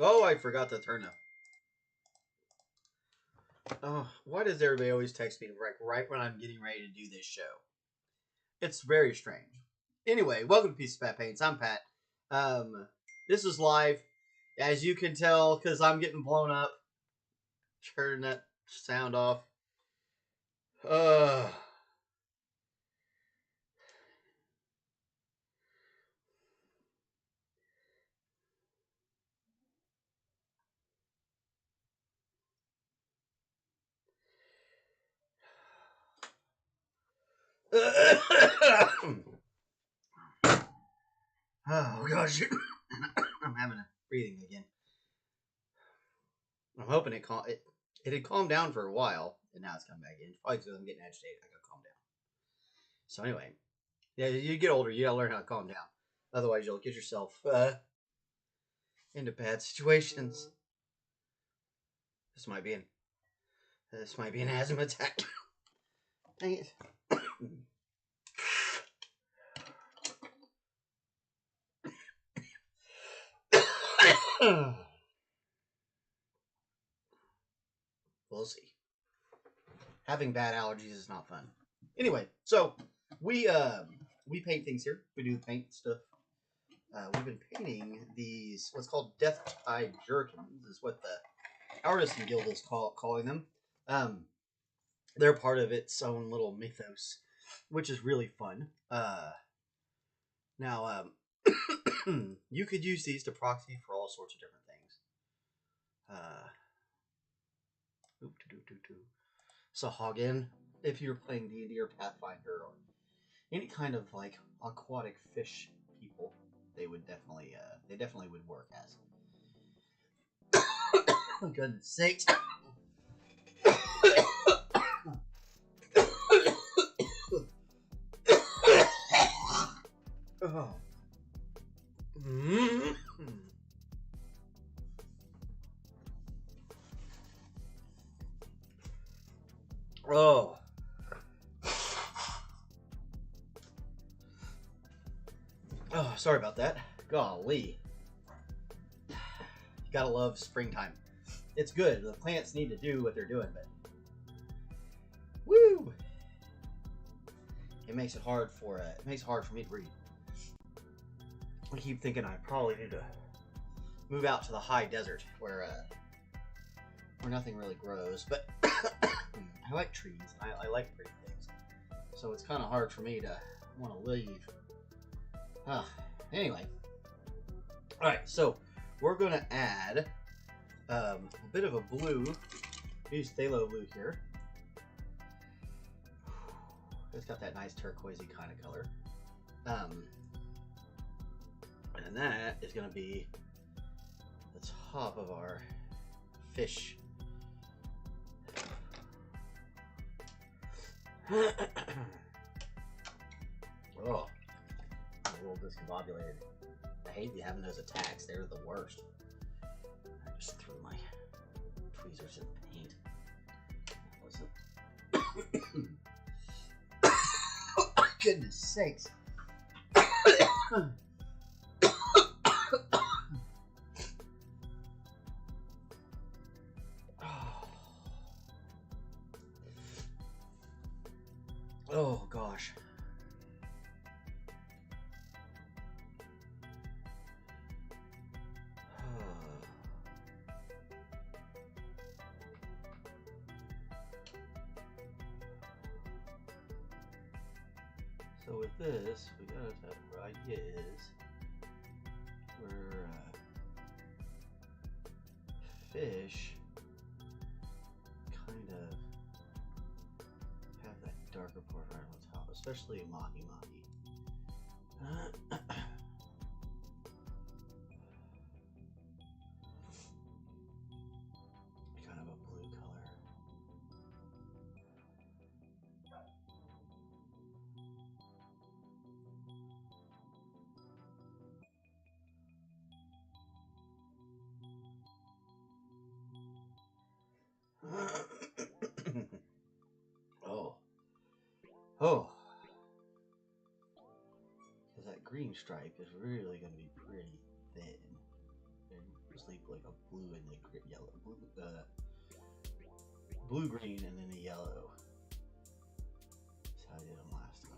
Oh, I forgot to turn up. Oh, why does everybody always text me right when I'm getting ready to do this show? It's very strange. Anyway, welcome to Piece of Pat Paints. I'm Pat. This is live, as you can tell, because I'm getting blown up. Turn that sound off. Uh. Oh gosh, I'm having a breathing again. I'm hoping it had calmed down for a while, and now it's come back in. Probably because I'm getting agitated. I gotta calm down. So anyway, yeah, you get older, you gotta learn how to calm down. Otherwise, you'll get yourself into bad situations. This might be an asthma attack. Dang it. We'll see. Having bad allergies is not fun. Anyway, so we paint things here. We do paint stuff. We've been painting these what's called Death Tide Jurakins is what the Artisan Guild is calling them. They're part of its own little mythos, which is really fun. Now, you could use these to proxy for all sorts of different things. Sahagin, if you're playing D&D or Pathfinder or any kind of like aquatic fish people, they definitely would work as. For goodness sakes. Oh. Oh. Oh, sorry about that. Golly. You gotta love springtime. It's good. The plants need to do what they're doing, but woo! It makes it hard for me to breathe. I keep thinking I probably need to move out to the high desert where nothing really grows, but I like trees. I like pretty things, so it's kind of hard for me to want to leave. Anyway, all right. So we're gonna add a bit of a blue. Use phthalo blue here. It's got that nice turquoisey kind of color. And that is going to be the top of our fish. Oh, I'm a little discombobulated. I hate having those attacks. They're the worst. I just threw my tweezers in paint. Oh, goodness sakes. Oh gosh. So with this, we gotta tell what our idea is. We're fish kind of have that darker part right on top, especially mahi mahi. Kind of a blue color. Oh. Because that green stripe is really going to be pretty thin. Just leave like a blue and the yellow, blue, green, and then the yellow. That's how I did them last time.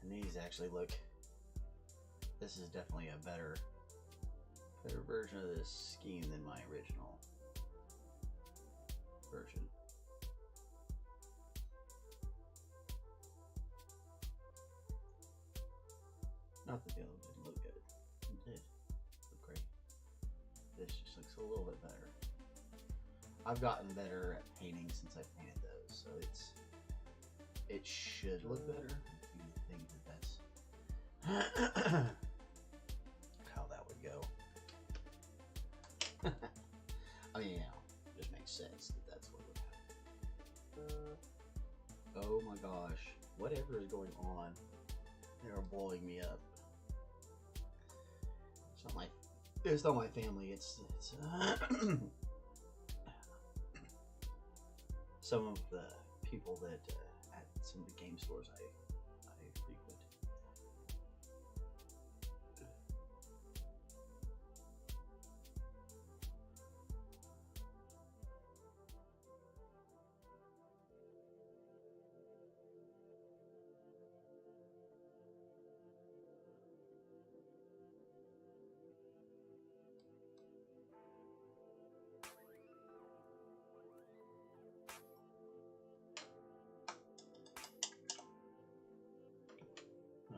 And these actually look, this is definitely a better version of this scheme than my original version. Not that the other one didn't look good. It did look great. This just looks a little bit better. I've gotten better at painting since I painted those, so it should look better. I think that's how that would go. I mean, it just makes sense that that's what would happen. Oh my gosh, whatever is going on, they're blowing me up. It's not my family. It's some of the people that at some of the game stores I frequent.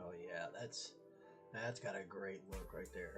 Oh yeah, that's got a great look right there.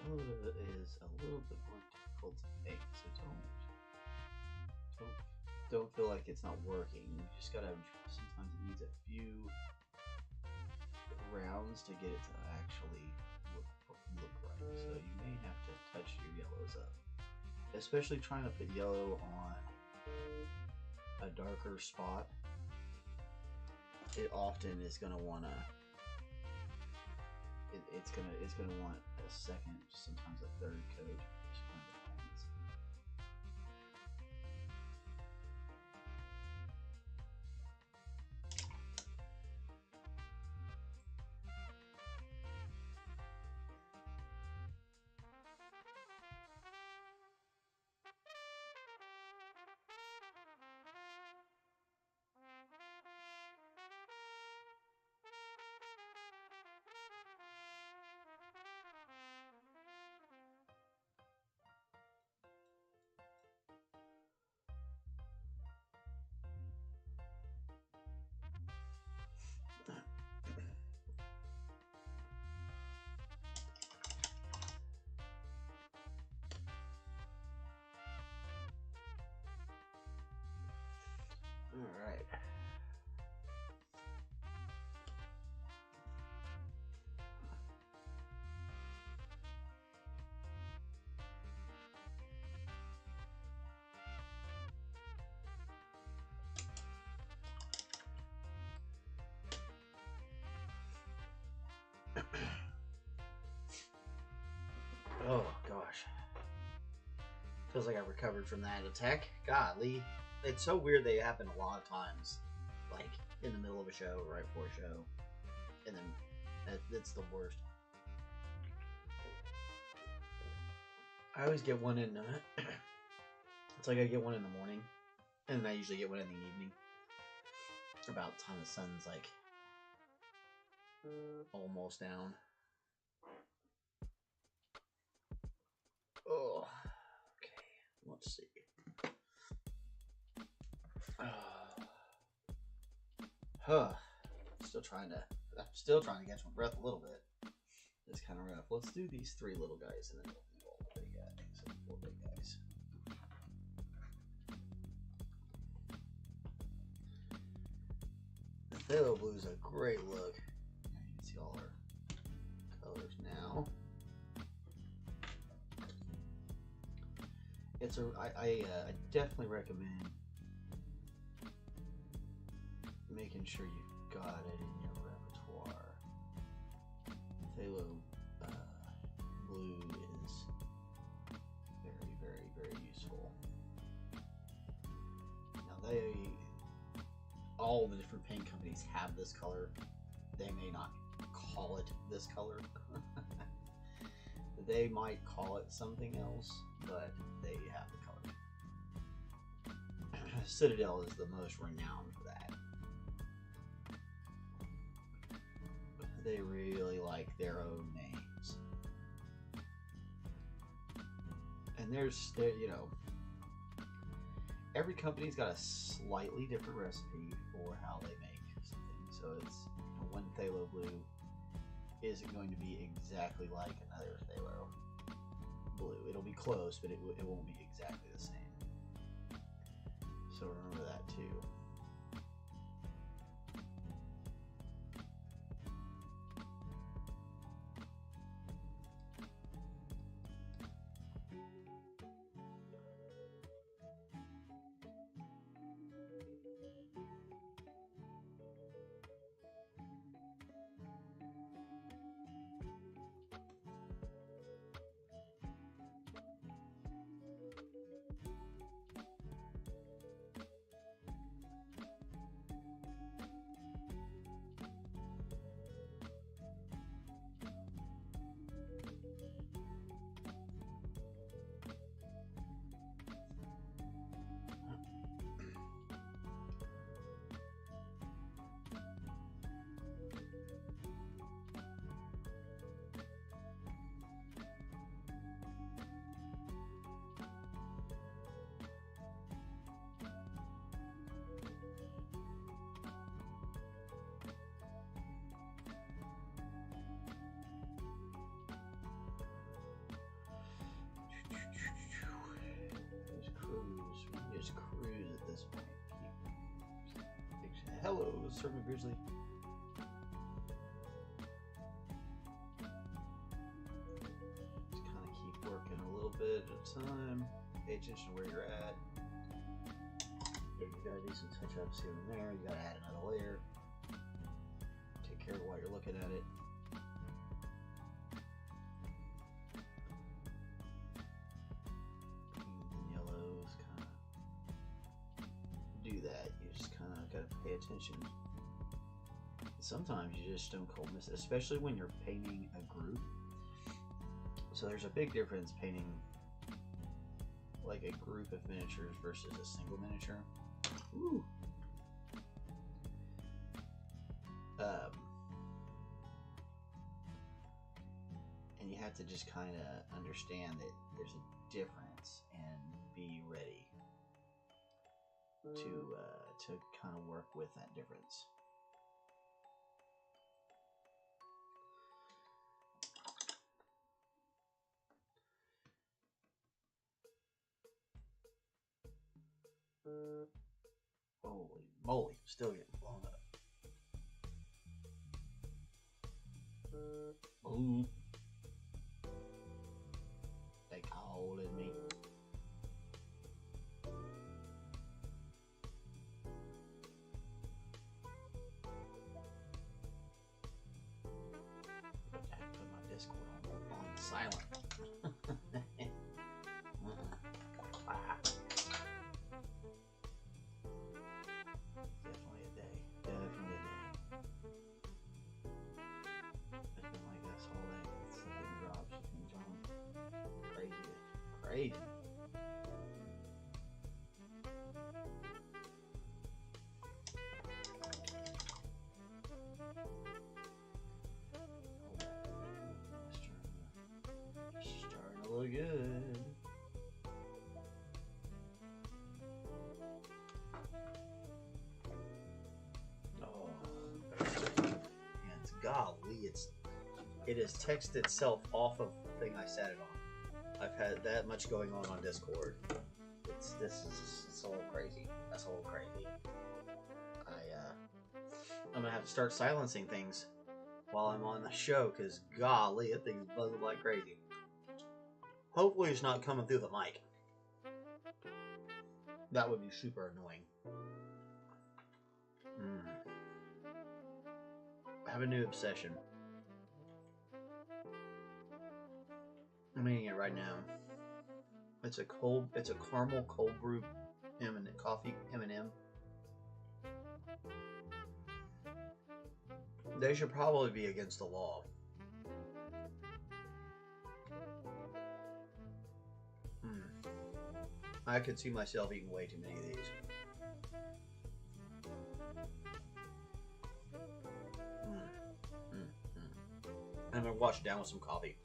Yellow is a little bit more difficult to paint, so don't feel like it's not working. You just gotta, sometimes it needs a few rounds to get it to actually look right. So you may have to touch your yellows up, especially trying to put yellow on a darker spot. It often is gonna wanna. It's gonna want a second, sometimes a third coat. Just kind of depends. Feels like I recovered from that attack. Golly. It's so weird they happen a lot of times. Like, in the middle of a show, right before a show. And then, it's the worst. I always get one in, it's like I get one in the morning. And then I usually get one in the evening. About the time the sun's, like, almost down. Oh, okay. Let's see. I'm still trying to catch my breath a little bit. It's kind of rough. Let's do these 3 little guys, and then we'll do all the big guys. So 4 big guys. The phthalo blue is a great look. You can see all our colors now. I definitely recommend making sure you've got it in your repertoire. Phthalo blue is very, very, very useful. Now all the different paint companies have this color. They may not call it this color. They might call it something else, but they have the color. Citadel is the most renowned for that. They really like their own names. And there's, you know, every company's got a slightly different recipe for how they make something. So it's, you know, one phthalo blue isn't going to be exactly like another phthalo blue. It'll be close, but it won't be exactly the same. So remember that too. Just cruise at this point. Hello, Sir McBeardsly. Just kind of keep working a little bit at a time. Pay attention to where you're at. Yeah, you gotta do some touch-ups here and there. You gotta add another layer. Take care of it while you're looking at it. That you just kind of got to pay attention. Sometimes you just don't cold miss it, especially when you're painting a group. So there's a big difference painting like a group of miniatures versus a single miniature. Ooh. And you have to just kind of understand that there's a difference and be ready to kind of work with that difference. Holy moly, still getting blown up. Ooh. They calling me. Silent. crazy. Starting to look good. Oh, and golly, it has texted itself off of the thing I set it on. I've had that much going on Discord. It's a little crazy. That's a little crazy. I'm gonna have to start silencing things while I'm on the show, because golly, that thing's buzzing like crazy. Hopefully it's not coming through the mic. That would be super annoying. I have a new obsession. I'm eating it right now. It's a caramel cold brew coffee M&M. They should probably be against the law. I could see myself eating way too many of these. I'm gonna wash it down with some coffee.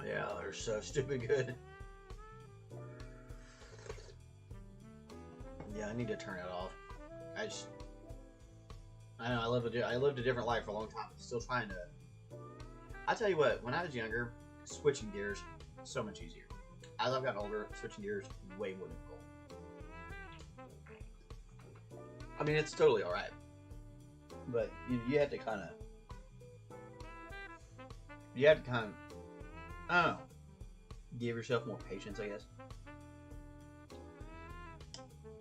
Yeah, they're so stupid good. Yeah, I need to turn it off. I know I lived a different life for a long time. I'm still trying to. I tell you what, when I was younger, switching gears so much easier. As I've gotten older, switching gears way more difficult. I mean, it's totally all right, but you have to kind of. I don't know, give yourself more patience, I guess.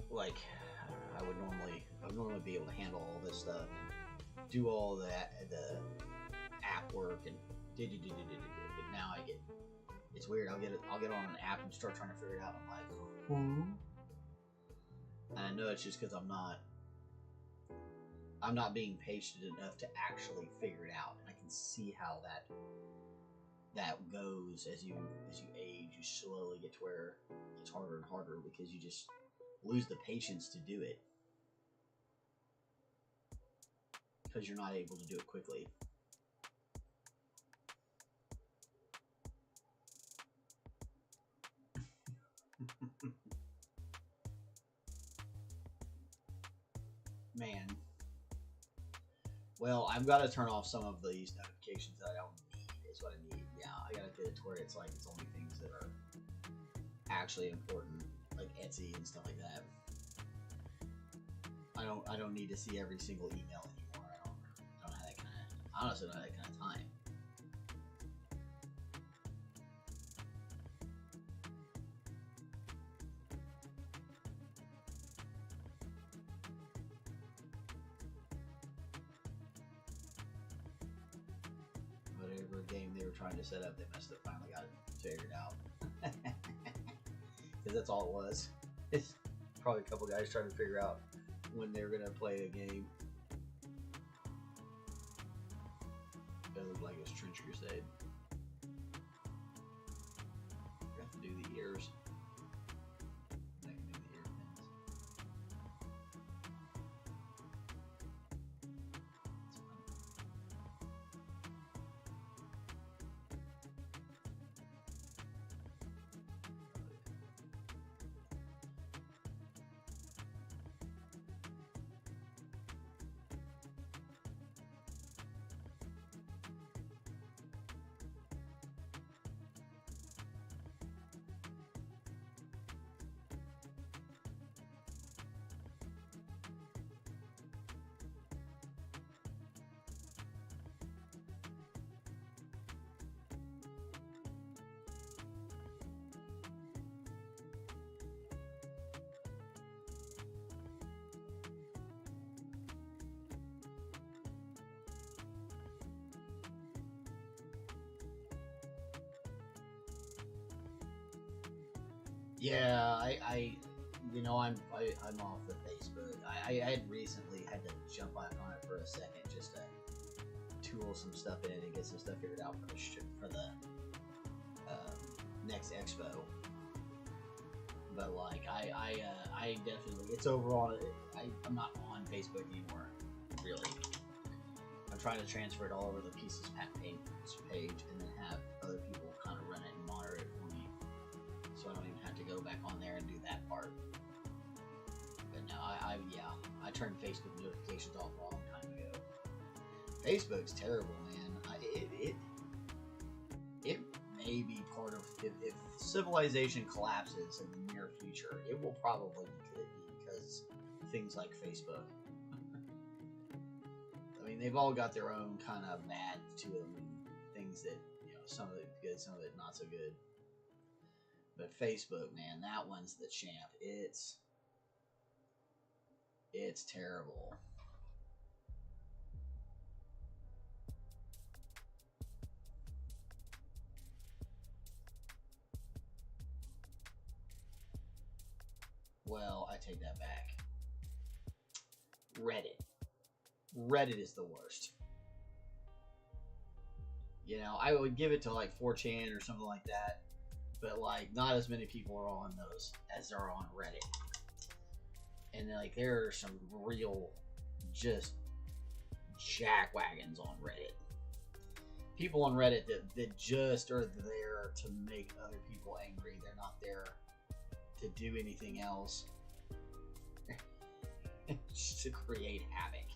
Like, I would normally be able to handle all this stuff, and do all the app work, and but now it's weird. I'll get on an app and start trying to figure it out. I'm like, and I know it's just because I'm not being patient enough to actually figure it out, and I can see how that goes as you age. You slowly get to where it's harder and harder because you just lose the patience to do it because you're not able to do it quickly. Man. Well, I've got to turn off some of these notifications that I don't need, is what I need. Yeah, I got to get it to where it's like it's only things that are actually important, like Etsy and stuff like that. I don't need to see every single email anymore. I don't have that kind of, honestly, don't have that kind of time. Whatever game they were trying to set up, they must have finally got it figured out. Because that's all it was. It's probably a couple guys trying to figure out when they're going to play a game. It looked like it was Trench Crusade. You have to do the ears. I can do the ear pins. That's fun. Yeah, I'm off the Facebook. I had recently had to jump on it for a second just to retool some stuff in it and get some stuff figured out for the next expo. But like I definitely, it's overall, I'm not on Facebook anymore, really. I'm trying to transfer it all over the Pieces page and then have other people kind of run it and monitor it for me, so I don't even have to go back on there and do that part. But no, I turned Facebook notifications off a long time ago. Facebook's terrible, man. It may be part of, if civilization collapses in the near future, it will probably be because things like Facebook. I mean, they've all got their own kind of bad to them, and things that, you know, some of it good, some of it not so good. But Facebook, man, that one's the champ. It's terrible. Well, I take that back. Reddit is the worst. You know, I would give it to like 4chan or something like that, but like not as many people are on those as there are on Reddit. And like there are some real just jackwagons on Reddit. People on Reddit that just are there to make other people angry. They're not there to do anything else. Just to create havoc.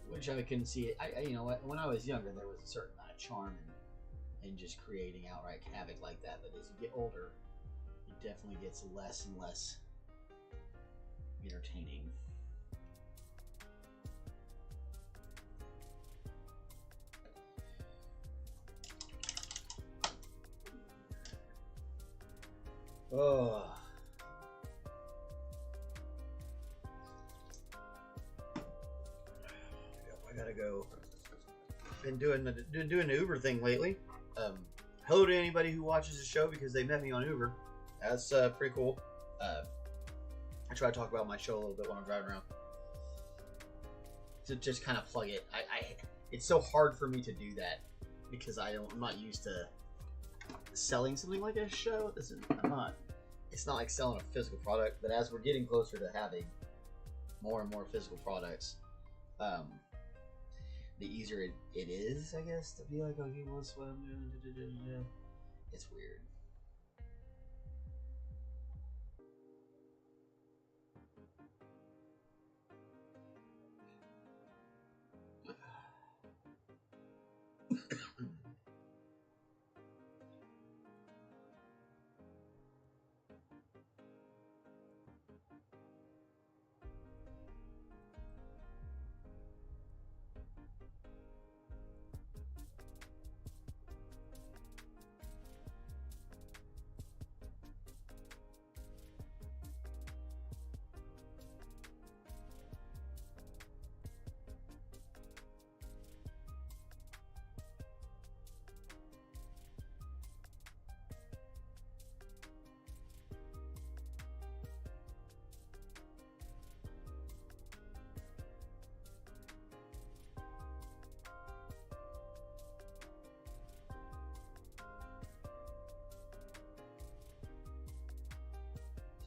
Which I can see it. You know, when I was younger, there was a certain amount of charm in just creating outright havoc like that. But as you get older, it definitely gets less and less entertaining. Oh. I gotta go. Been doing the Uber thing lately. Hello to anybody who watches the show because they met me on Uber. That's pretty cool. I try to talk about my show a little bit when I'm driving around. To just kind of plug it. It's so hard for me to do that because I'm not used to selling something like a show. It's not like selling a physical product, but as we're getting closer to having more and more physical products, the easier it is, I guess, to be like, okay, well, that's what I'm doing. It's weird.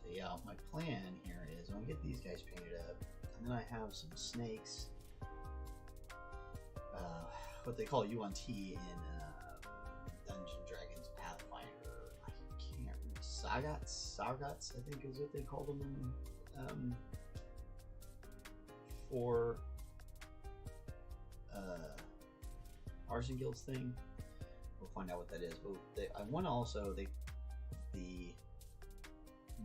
Yeah, my plan here is I'm gonna get these guys painted up, and then I have some snakes, what they call UNT in Dungeons & Dragons Pathfinder. I can't remember. Sargots, I think is what they call them in, for Arson Guild's thing. We'll find out what that is. But I want to also the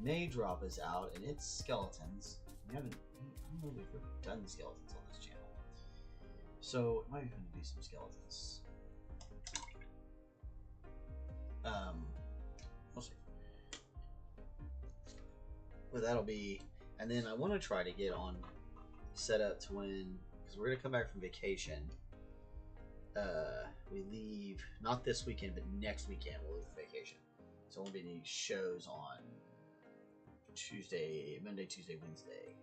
May drop is out, and it's skeletons. I don't know if we've ever done skeletons on this channel, so it might be fun to do some skeletons. We'll see. But that'll be, and then I want to try to get on set up to when, because we're gonna come back from vacation. We leave not this weekend, but next weekend we'll leave for vacation. So there won't be any shows on Monday, Tuesday, Wednesday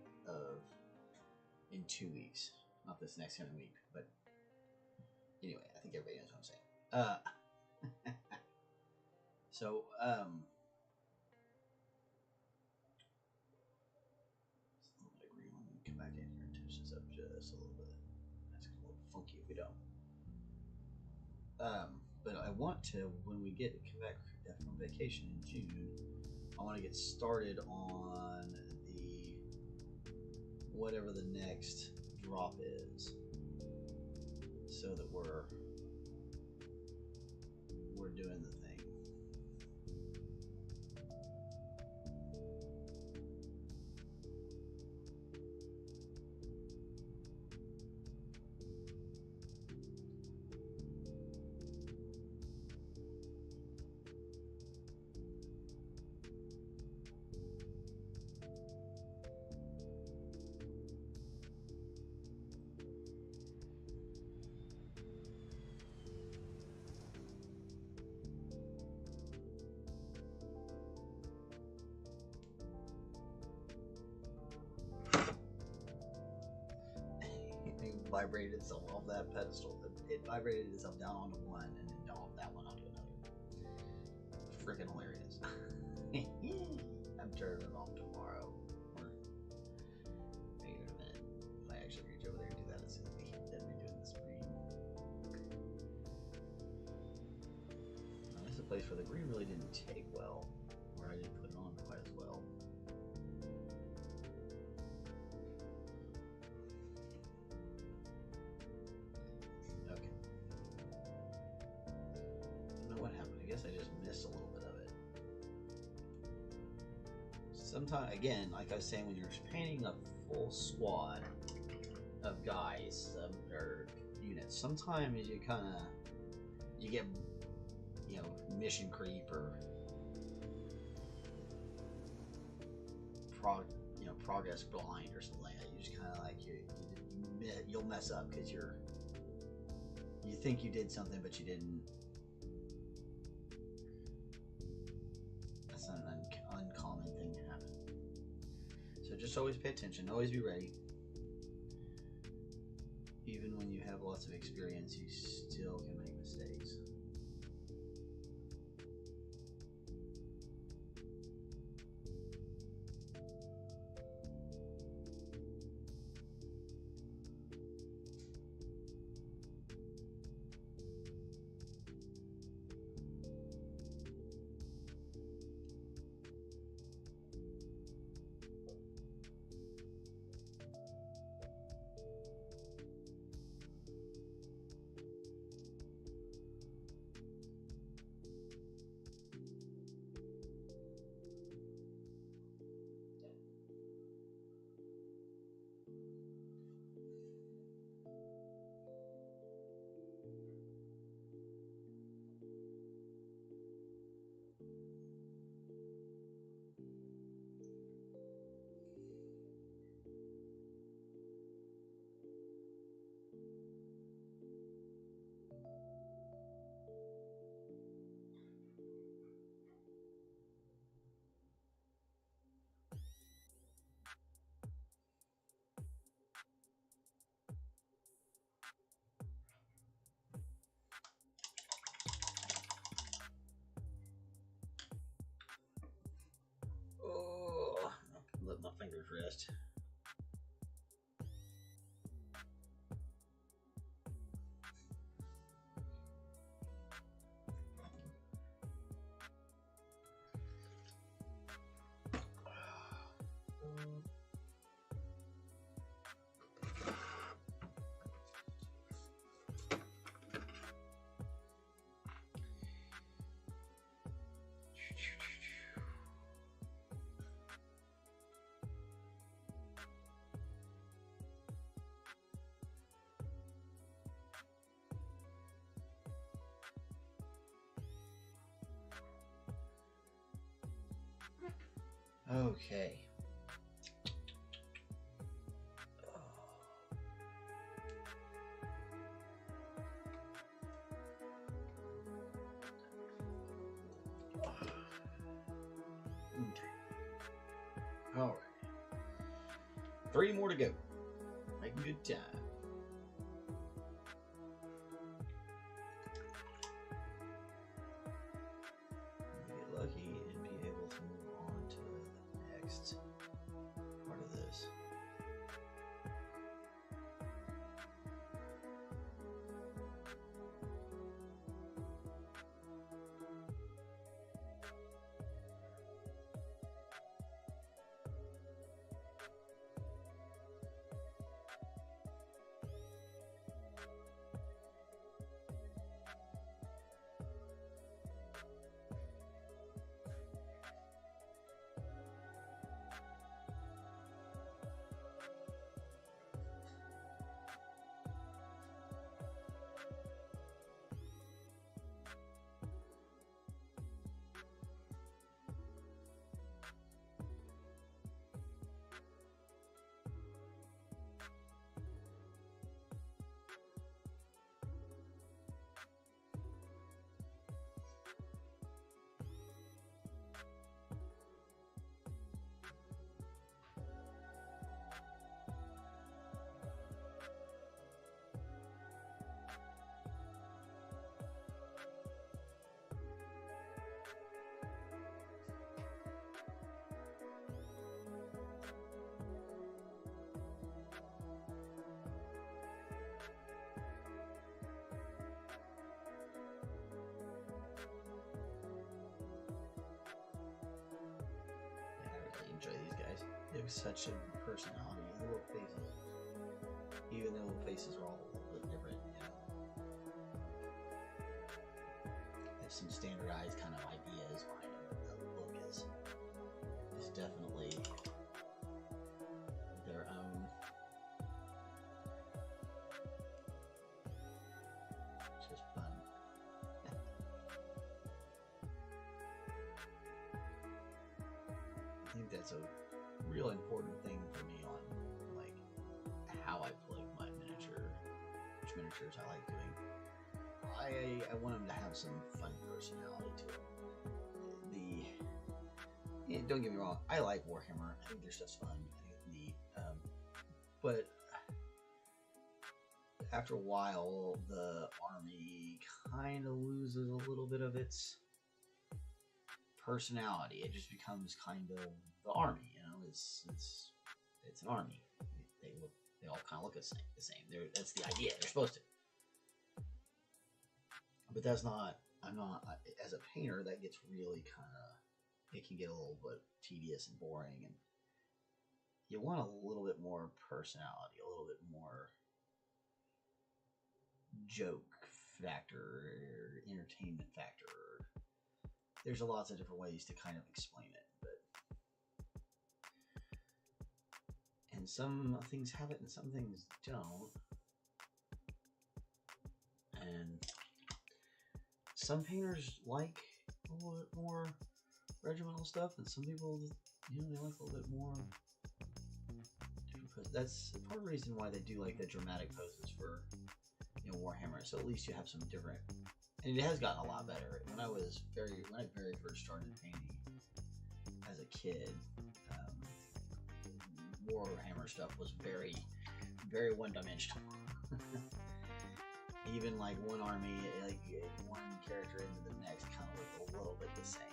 in 2 weeks. Not this next coming week, but Anyway, I think everybody knows what I'm saying. So, a little bit of green. Let me come back in here and touch this up just a little bit. That's a little funky if we don't. But I want to, when we come back from vacation in June, I want to get started on the whatever the next drop is, so that we're doing the thing. Vibrated itself off that pedestal. It vibrated itself down onto one and then down off that one onto another. Freaking hilarious. I'm turning it off tomorrow. Hang on a minute. I might actually reach over there and do that as soon as we get done redoing the screen. Now, this is a place where the green really didn't take well, or I didn't put it on quite as well. I just missed a little bit of it. Sometimes, again, like I was saying, when you're painting a full squad of guys or units, sometimes you get mission creep or progress blind or something like that. You just kind of like you'll mess up because you think you did something but you didn't. Uncommon thing to happen. So just always pay attention, always be ready. Even when you have lots of experience, you still can make mistakes. Oh, let my fingers rest. Okay. All right. 3 more to go. Making good time. next part of this. Enjoy these guys. They have such a personality. The little faces, even their little faces are all a little bit different. You know, they have some standardized kind of ideas behind them. The look is definitely their own. It's just fun. I think that's a real important thing for me on like how I play my miniature, which miniatures I like doing. I want them to have some fun personality to them. Don't get me wrong, I like Warhammer. I think their stuff's fun. I think it's neat. But after a while, the army kind of loses a little bit of its personality. It just becomes kind of the army, you know. It's an army. They all kind of look the same. That's the idea. They're supposed to. But that's not. As a painter, that gets really kind of. It can get a little bit tedious and boring, and you want a little bit more personality, a little bit more joke factor, or entertainment factor. There's lots of different ways to kind of explain it, and some things have it and some things don't. And some painters like a little bit more regimental stuff, and some people, you know, they like a little bit more different poses. That's part of the reason why they do like the dramatic poses for, you know, Warhammer. So at least you have some different. And it has gotten a lot better. When I very first started painting as a kid, Warhammer stuff was very, very one-dimensional. Even like one army, like one character into the next, kind of looked a little bit the same.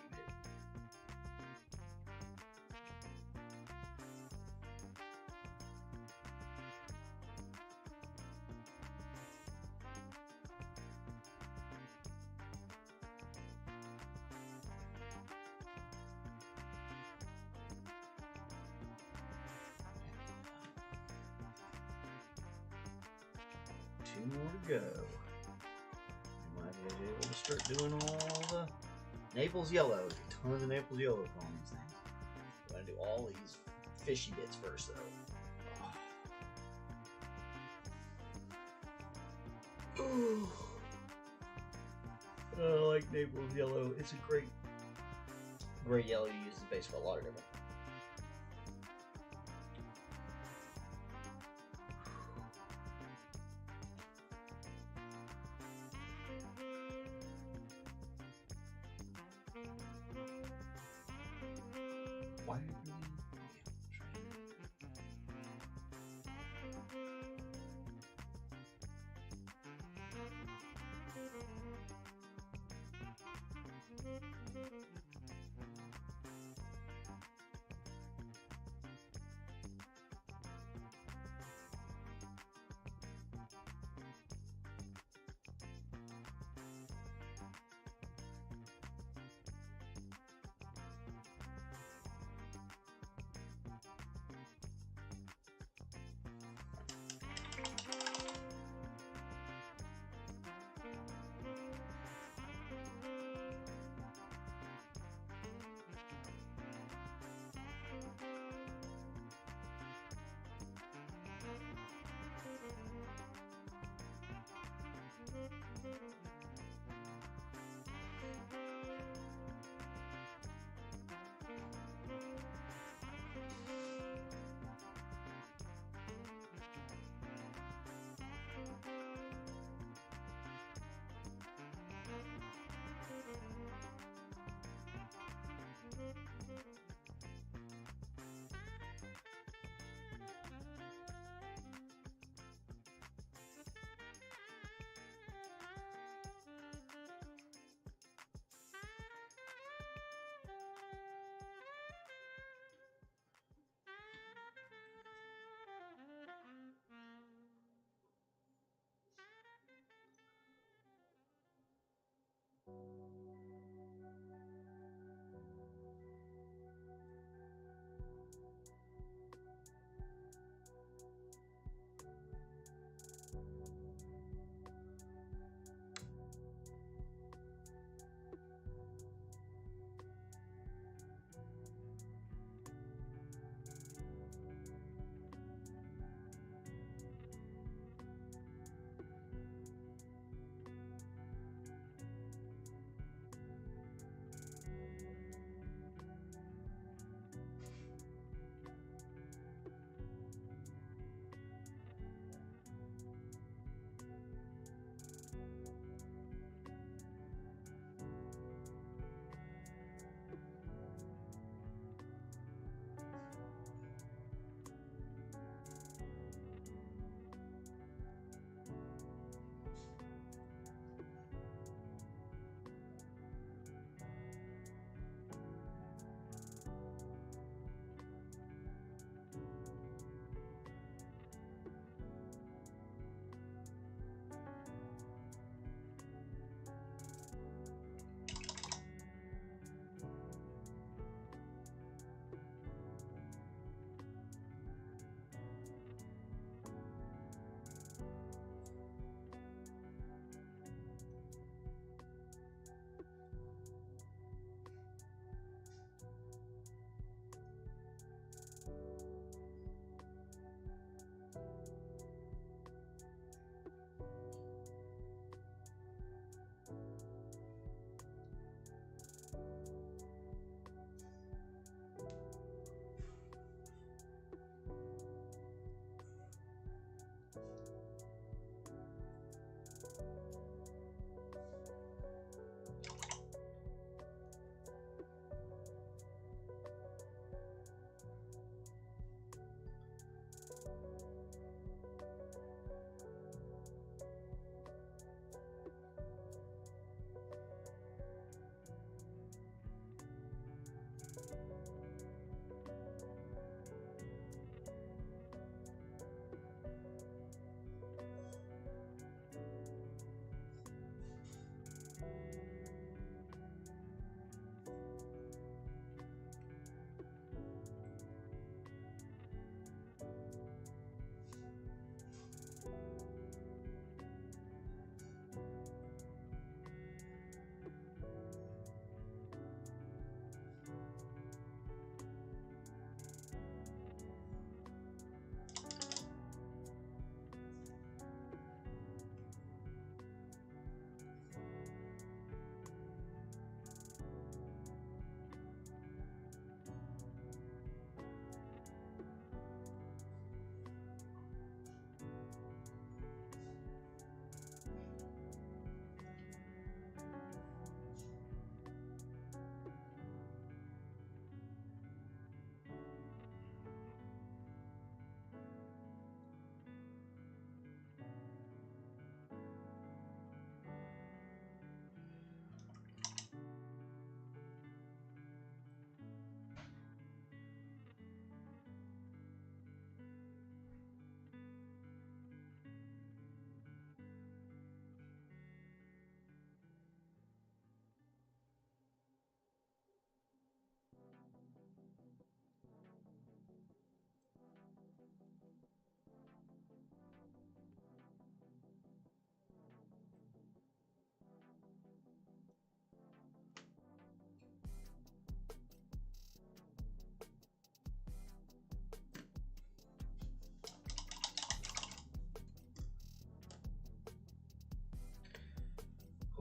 Two more to go. You might be able to start doing all the Naples yellow. Tons of Naples yellow on these things. I'm going to do all these fishy bits first, though. Oh. I like Naples yellow. It's a great yellow to use as a base for a lot of different. Why are you doing?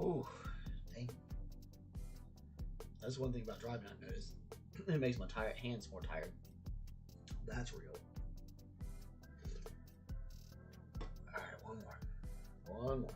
Oh, dang. That's one thing about driving I've noticed. It makes my hands more tired. That's real. Alright, one more. One more.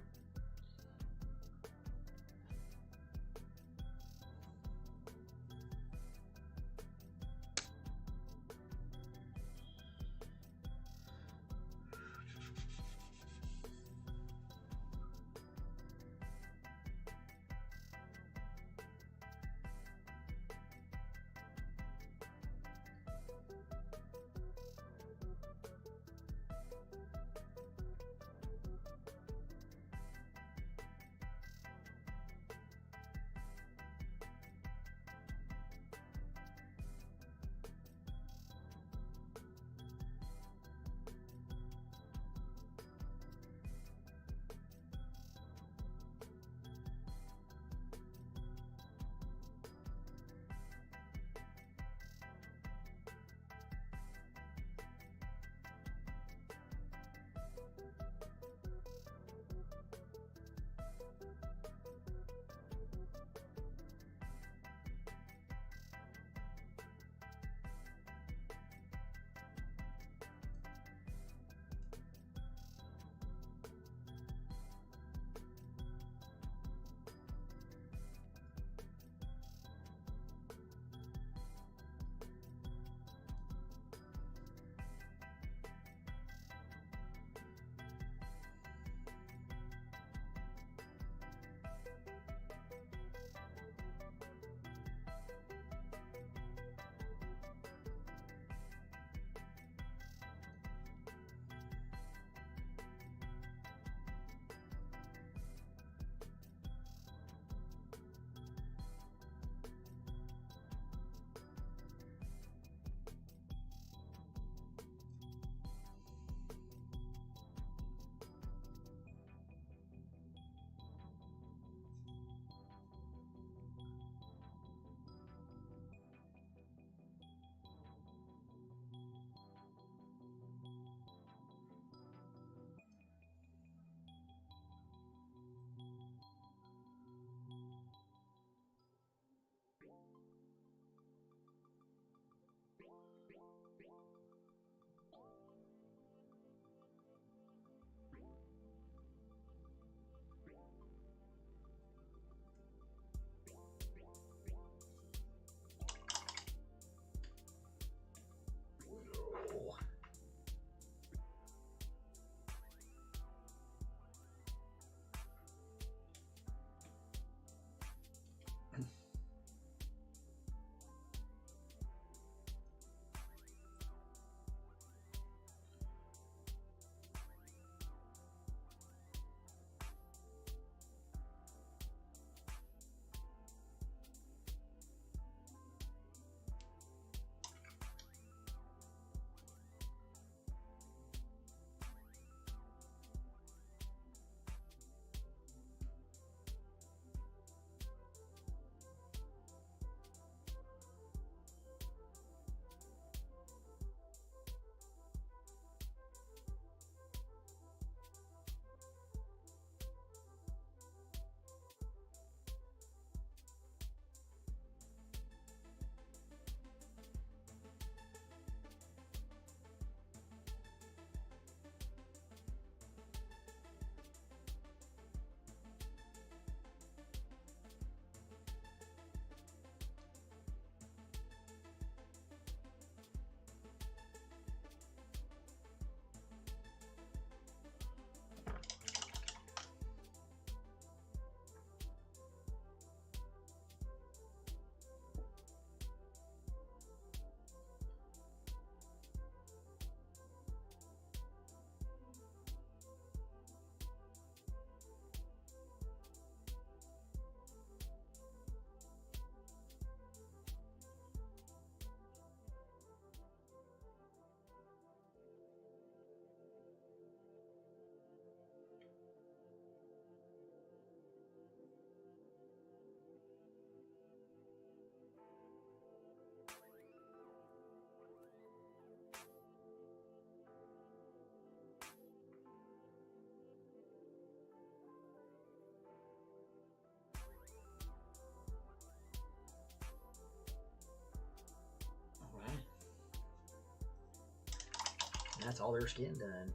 that's all their skin done.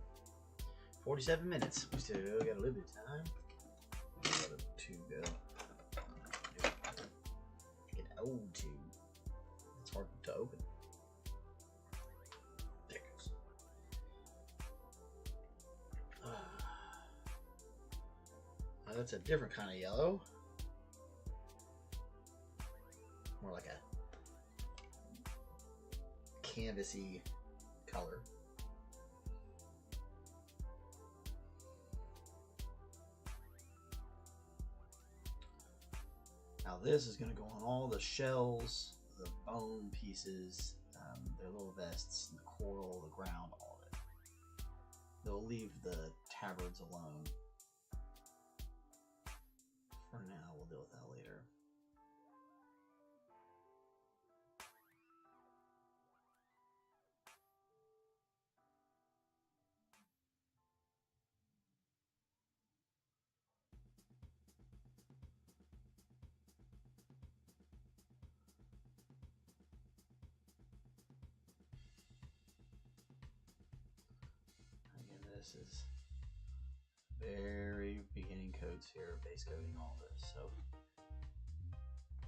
47 minutes. We still got a little bit of time. Let a tube go. An old tube. It's hard to open. There it goes. Now that's a different kind of yellow. More like a canvasy color. Now this is going to go on all the shells, the bone pieces, their little vests, the coral, the ground, all of it. They'll leave the tabards alone. For now, we'll deal with that later. This is very beginning coats here, base coating all this, so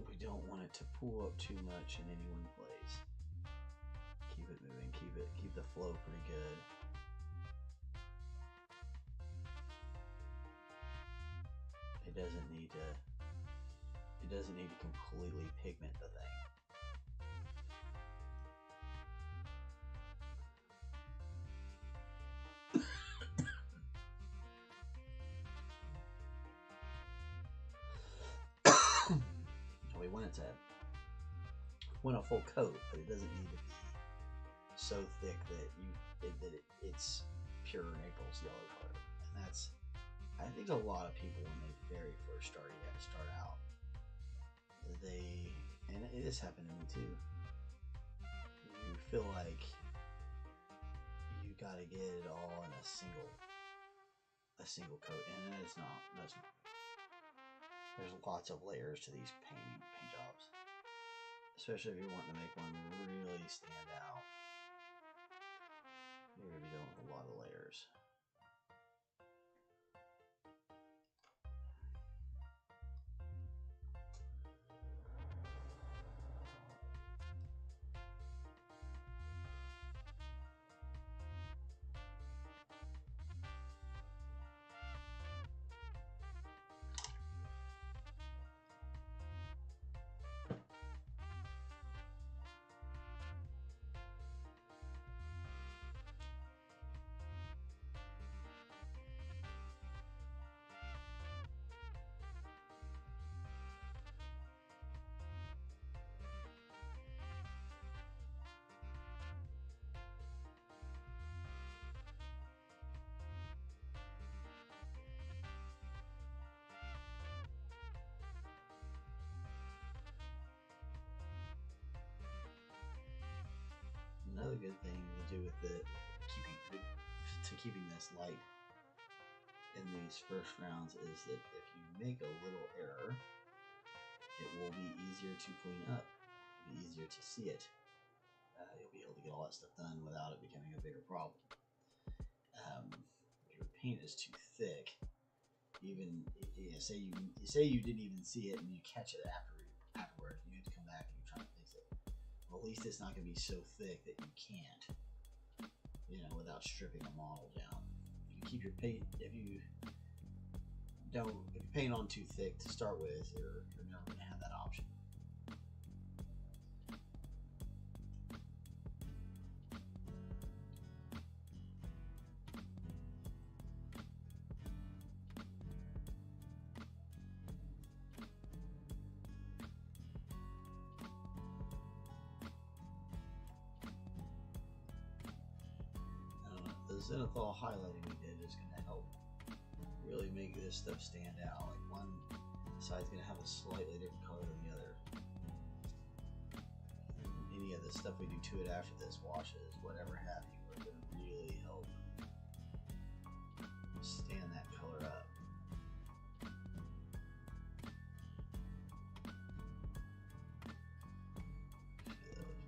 we don't want it to pool up too much in any one place. Keep it moving, keep the flow pretty good. It doesn't need to completely pigment the thing. We want a full coat, but it doesn't need to be so thick that it's pure Naples yellow color. And that's, I think a lot of people when they very first start out, and this happened to me too. You feel like you got to get it all in a single coat, and it's not. That's not. There's lots of layers to these paint jobs. Especially if you're wanting to make one really stand out. You're going to be dealing with a lot of layers. Another good thing to do with keeping this light in these first rounds is that if you make a little error, it will be easier to clean up. It'll be easier to see it. You'll be able to get all that stuff done without it becoming a bigger problem. If your paint is too thick, even say you didn't even see it and you catch it afterwards, you have to come back and you're trying to fix it. Well, at least it's not going to be so thick that you can't, without stripping a model down. You keep your paint, if you paint on too thick to start with, you're never going to have that option. The zenithal highlighting we did is going to help really make this stuff stand out. Like one side's going to have a slightly different color than the other. Any of the stuff we do to it after this, washes, whatever have you, are going to really help stand that color up.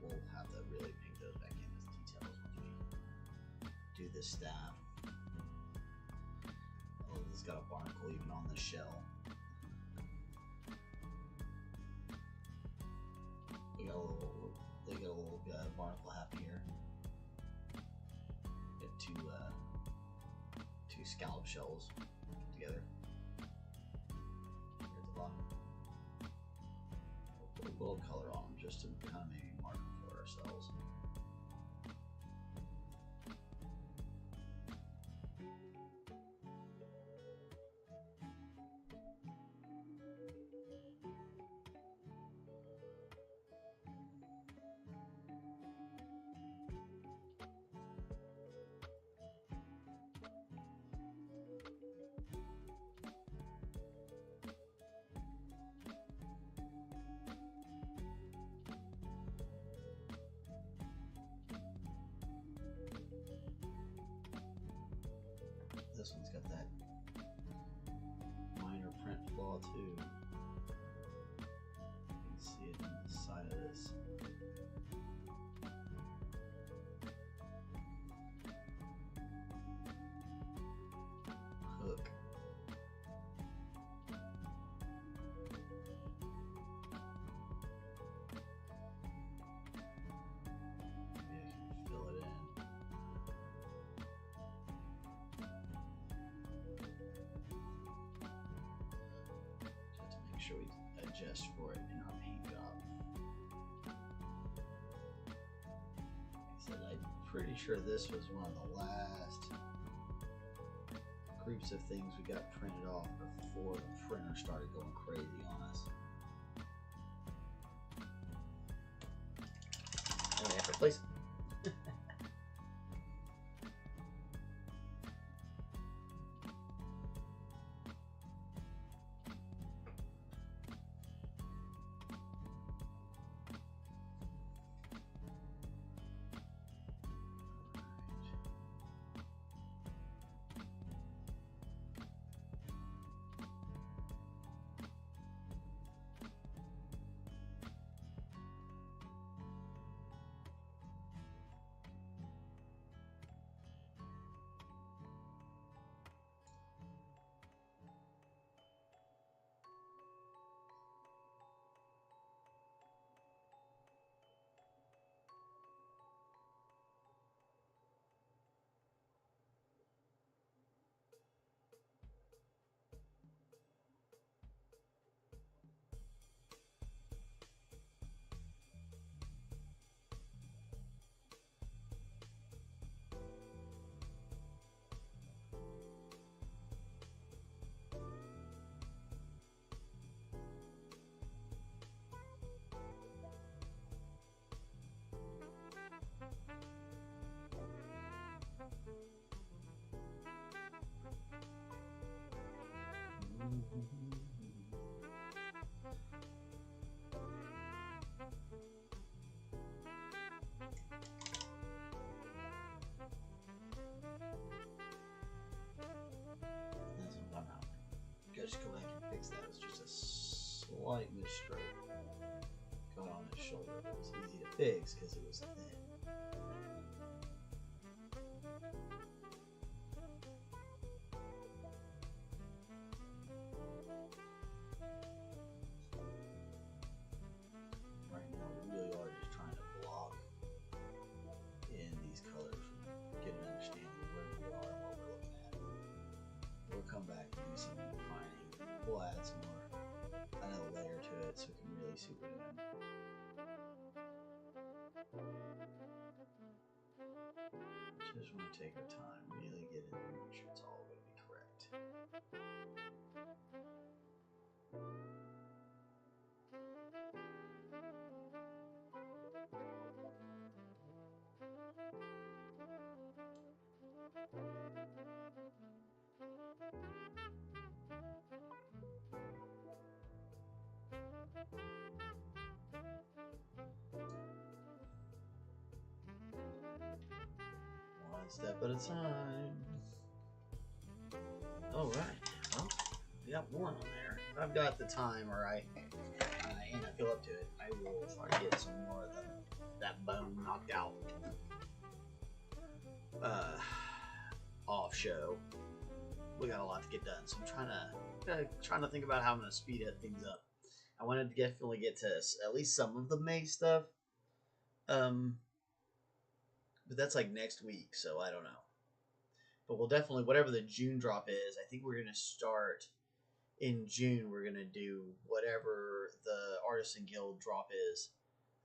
We'll have to really paint those back in as details once we this staff. Oh, it's got a barnacle even on the shell. We got a little barnacle hat here. Got two scallop shells together. Here at the bottom. We'll put a little color on them just to kind of maybe mark them for ourselves. This one's got that minor print flaw too. You can see it on the side of this. Hook. Maybe I can fill it in. Make sure we adjust for it in our paint job. Like I said, I'm pretty sure this was one of the last groups of things we got printed off before the printer started going crazy on us. And we have to replace it. Just go back and fix that. It's just a slight misstroke going on his shoulder. It was easy to fix because it was thin. Right now we really are just trying to block in these colors and get an understanding of where we are and what we're looking at. We'll come back and do some refining. We'll add some more, another layer to it so we can really see what we're doing. Just want to take our time, really get in there and make sure it's all going to be correct. One step at a time. All right. Well, we got one on there. If I've got the time, or and I feel up to it, I will try to get some more of that bone knocked out. off show. We got a lot to get done, so I'm trying to think about how I'm gonna speed things up. I wanted to definitely get to at least some of the May stuff, but that's like next week, so I don't know. But we'll definitely, whatever the June drop is, I think we're gonna start in June. We're gonna do whatever the Artisan Guild drop is,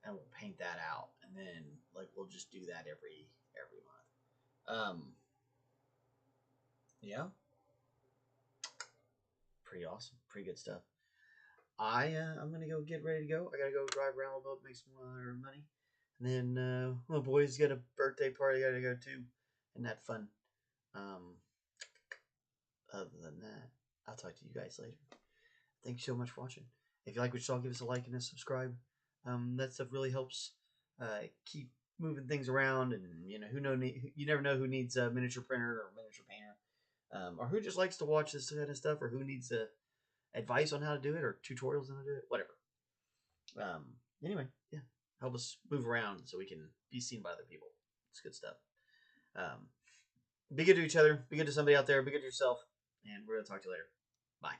and we'll paint that out, and then like we'll just do that every month. Yeah, pretty awesome, pretty good stuff. I'm gonna go get ready to go. I gotta go drive around a little bit, make some more money, and then my boy's got a birthday party I gotta go to, and that's fun. Um, other than that, I'll talk to you guys later. Thank you so much for watching. If you like what you saw, give us a like and a subscribe. That stuff really helps keep moving things around, and you never know who needs a miniature printer or miniature painter, or who just likes to watch this kind of stuff, or who needs advice on how to do it, or tutorials on how to do it, whatever. Anyway, yeah, help us move around so we can be seen by other people. It's good stuff. Be good to each other. Be good to somebody out there. Be good to yourself. And we're going to talk to you later. Bye.